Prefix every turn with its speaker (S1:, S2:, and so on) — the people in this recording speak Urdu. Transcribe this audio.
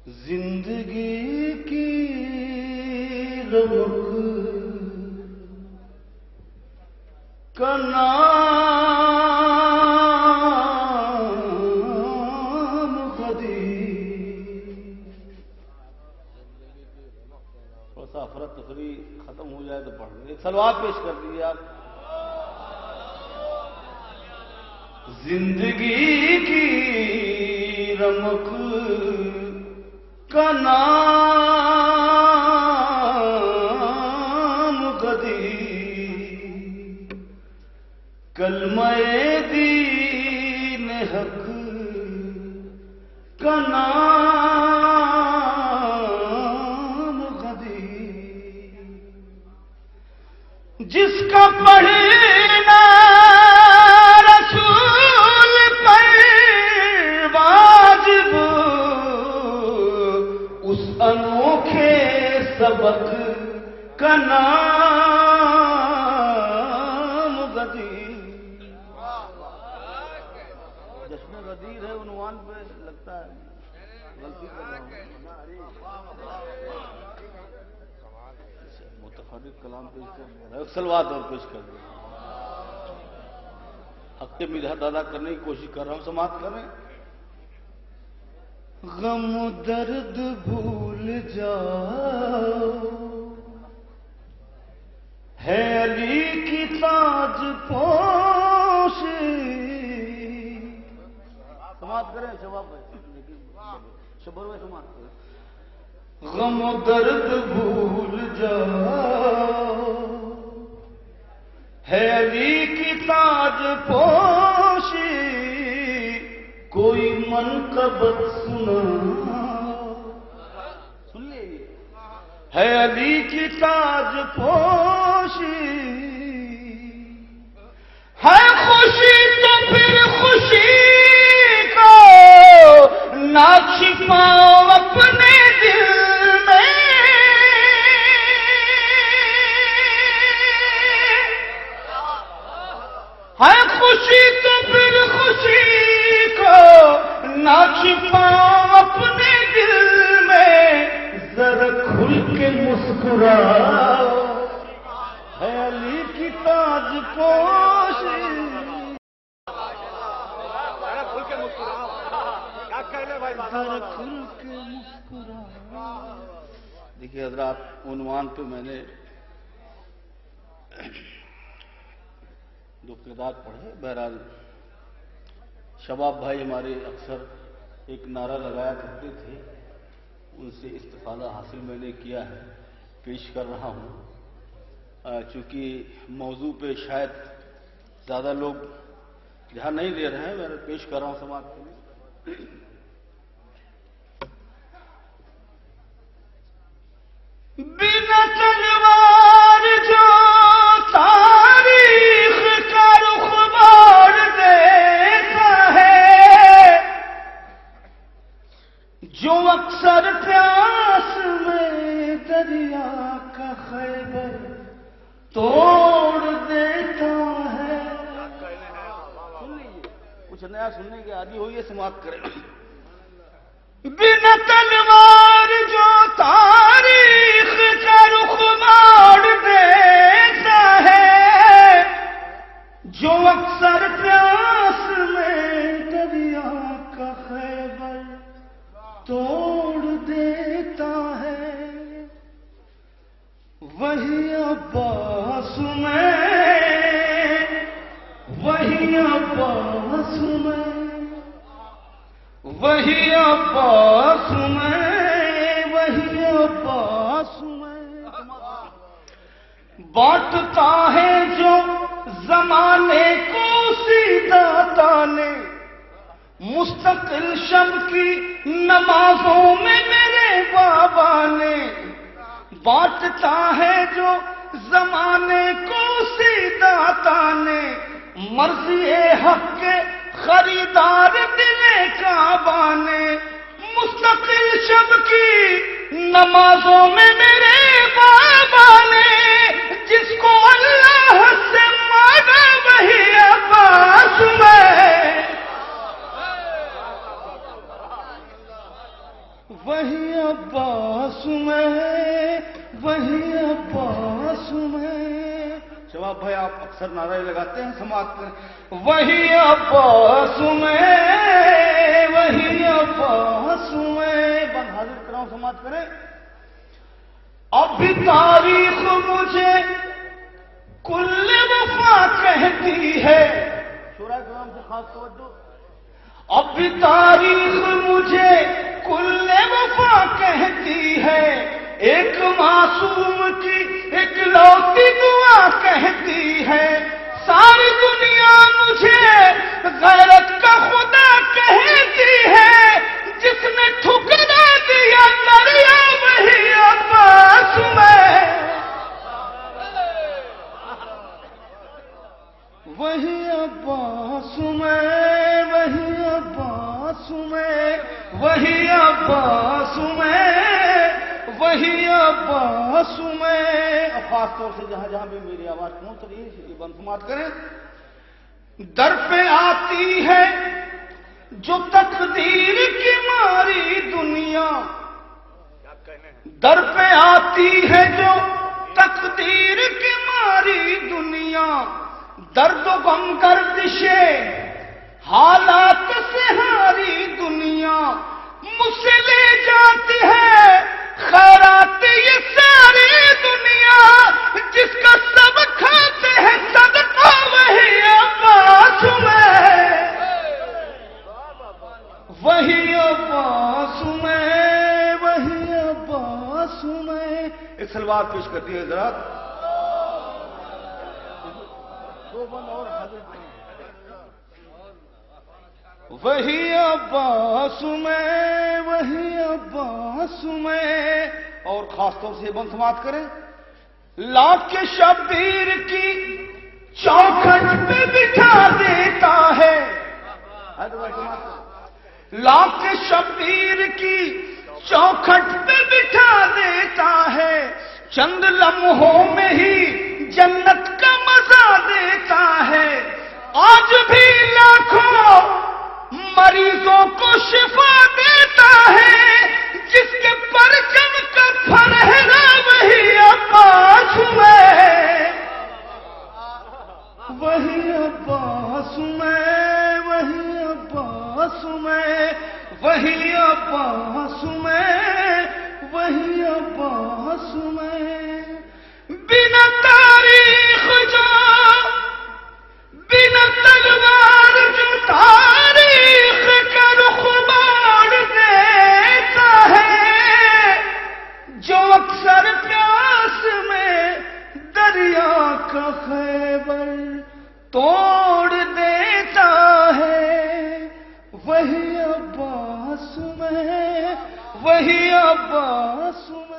S1: زندگی کی رمق کا نام قدیر. تھوڑا سا افراد تفریح ختم ہو جائے تو پڑھ لیں. ایک سلوات پیش کر دیجیے آپ. زندگی کی رمق کا نام قدیر. کلمہ دین حق کا نام قدیر. جس کا پڑھنا رسول پر واجب، اس انوکھے سبق کا نام غدیر. جشن غدیر ہے عنوان پہ لگتا ہے غلطی کر رہا ہوں. متفرق کلام پیش کر دیا ہے. سلوات اور پیش کر دیا. حق کے مدحت ادا کرنے کی کوشش کر رہا ہوں. سماعت کریں. غم درد بھول جاؤ، ہے علی کی تاج پوشی. سماعت کریں. شباب شبر میں سماعت کریں. غم درد بھول جاؤ، ہے علی کی تاج پوشی. کوئی منقبت سنا، سن لیجیے. ہے علی کی تاج پوشی. ہے خوشی تو پھر خوشی کو نہ چھپاؤ اپنے دل میں. ہے خوشی تو پھر خوشی کو نہ چھپاؤ اپنے دل میں. ذرا کھل کے مسکراؤ، ہے علی کی تاج پوشی. ذرا کھل کے مسکراؤ، ذرا کھل کے مسکراؤ. دیکھیے حضرات، عنوان پہ میں نے دو کردار پڑھے. بہرحال شباب بھائی ہمارے اکثر ایک نعرہ لگایا کرتے تھے، ان سے استفادہ حاصل میں نے کیا ہے، پیش کر رہا ہوں. چونکہ موضوع پہ شاید زیادہ لوگ دھیان نہیں دے رہے ہیں، میں پیش کر رہا ہوں سماعت کے لیے. بنا تلوار جو تاریخ کا رخ موڑ دیتا ہے، جو اکثر پیاس میں دریا کا خیبر توڑ دیتا ہے. سن لیجیے، کچھ نیا سننے کے عادی ہوئیے. سماعت کریں. بنا تلوار جو تاریخ کا رخ موڑ دیتا ہے، جو اکثر پیاس میں دریا کا خیبر توڑ دیتا ہے. وہی عباس میں، وہی عباس میں، وہی عباس میں، وہی عباس میں بانٹتا ہے جو زمانے کو سیدھا تانے. مستقل شب کی نمازوں میں میرے بابا نے بانٹتا ہے جو زمانے کو سیدھا تانے. مرضی حق کے خریدار دل کعبہ نے. مستقل شب کی نمازوں میں میرے بابا نے جس کو اللہ سے مانگا وہی عباس میں. وہی عباس میں، وہی عباس میں. شباب بھائی آپ اکثر نعرے لگاتے ہیں، سماعت کریں. وہی عباس میں، وہی عباس میں. بند حاضر کراؤں، سماعت کریں. اب بھی تاریخ مجھے کل وفا کہتی ہے. شورا کرام سے خاص توجہ. اب بھی تاریخ مجھے کل وفا کہتی ہے، ایک معصوم کی ایک لوتی دعا کہتی ہے. ساری دنیا مجھے غیرت کا خدا کہتی ہے، جس نے ٹھکرا دیا دریا وہی عباس میں. وہی عباس میں، وہی عباس میں، وہی عباس میں، وہی عباس میں. اور خاص طور سے جہاں جہاں بھی میری آواز پہنچ رہی ہے یہ بند سماعت کریں. در پہ آتی ہے جو تقدیر کی ماری دنیا، در پہ آتی ہے جو تقدیر کی ماری دنیا، درد و غم گردشے حالات سے ہاری دنیا، مجھ سے لے جاتی ہے خیرات یہ ساری دنیا، جس کا سب کھاتے ہیں صدقہ وہی عباس میں، وہی عباس میں، وہی عباس میں. ایک سلوات پیش کرتی ہے ذرا. وہی عباس میں، وہی عباس میں. اور خاص طور سے بند سماعت کریں. لاکھ کے شبیر کی چوکھٹ پہ بٹھا دیتا ہے، لاکھ کے شبیر کی چوکھٹ پہ بٹھا دیتا ہے، چند لمحوں میں ہی جنت کا مزہ دیتا ہے. آج بھی لاکھوں مریضوں کو شفا دیتا ہے، جس کے پرچم کا پھرہنا وہی عباس میں، وہی عباس میں، وہی عباس میں، وہی عباس میں، وہی عباس میں. بنا تاریخ جو، بنا تلوار جو تاریخ کا رخ موڑ دیتا ہے، جو اکثر پیاس میں دریا کا خیبر توڑ دیتا ہے، وہی عباس میں، وہی عباس میں.